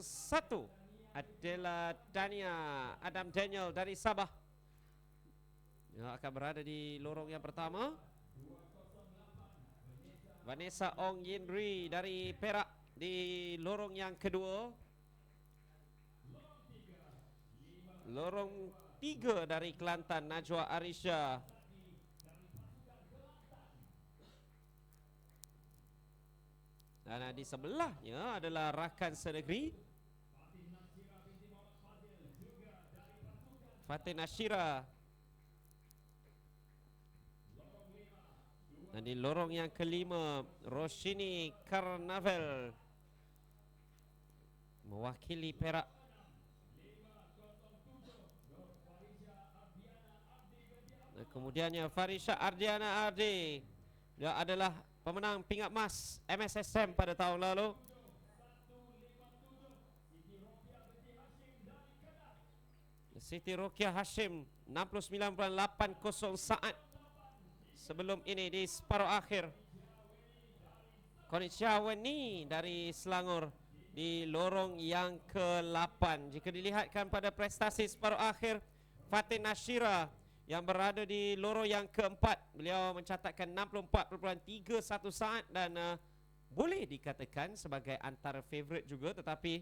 satu adalah Adam Daniel dari Sabah yang akan berada di lorong yang pertama. Vanessa Ong Yinri dari Perak di lorong yang kedua. Lorong 3 dari Kelantan, Najwa Arisha. Dan di sebelahnya adalah rakan senegeri Fatin Ashira. Dan di lorong yang kelima, Roshini Karnavel mewakili Perak. Dan kemudiannya Farisha Ardiana Ardi, dia adalah pemenang pingat emas MSSM pada tahun lalu. Siti Rokia Hashim 69.80 saat sebelum ini di separuh akhir. Konnichiwa Weni dari Selangor di lorong yang ke-8. Jika dilihatkan pada prestasi separuh akhir, Fatin Ashira yang berada di lorong yang keempat, beliau mencatatkan 64.31 saat dan boleh dikatakan sebagai antara favourite juga, tetapi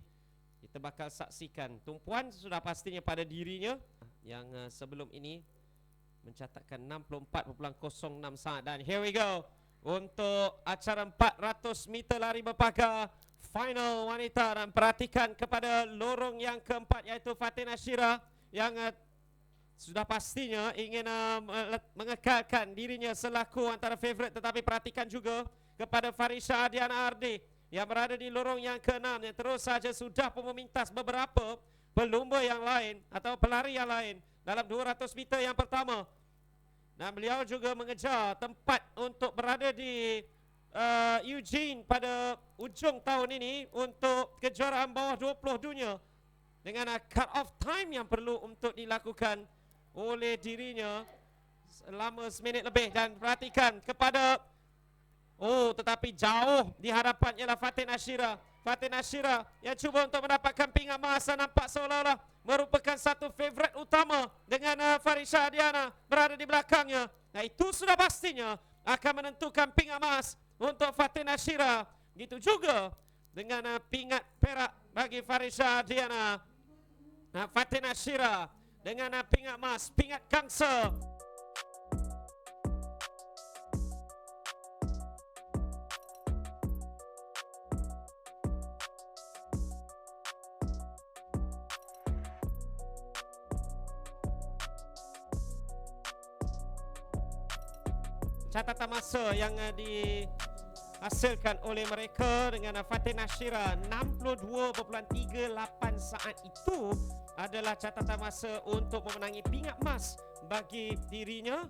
kita bakal saksikan tumpuan sudah pastinya pada dirinya yang sebelum ini mencatatkan 64.06 saat. Dan here we go untuk acara 400 meter lari berpagar final wanita, dan perhatikan kepada lorong yang keempat iaitu Fatin Ashira yang sudah pastinya ingin mengekalkan dirinya selaku antara favourite, tetapi perhatikan juga kepada Farisha Ardiana Ardi yang berada di lorong yang ke-6 yang terus saja sudah pun memintas beberapa pelumba yang lain atau pelari yang lain dalam 200 meter yang pertama. Dan beliau juga mengejar tempat untuk berada di Eugene pada ujung tahun ini untuk kejuaraan bawah 20 dunia dengan cut off time yang perlu untuk dilakukan oleh dirinya selama seminit lebih. Dan perhatikan kepada tetapi jauh di hadapan ialah Fatin Ashira. Fatin Ashira yang cuba untuk mendapatkan pingat emas, nampak seolah-olah merupakan satu favourite utama dengan Farisha Ardiana berada di belakangnya. Nah, itu sudah pastinya akan menentukan pingat emas untuk Fatin Ashira. Begitu juga dengan pingat perak bagi Farisha Ardiana. Nah, Fatin Ashira dengan pingat emas, pingat gangsa. Catatan masa yang dihasilkan oleh mereka dengan Fatin Ashira 62.38 saat itu adalah catatan masa untuk memenangi pingat emas bagi dirinya.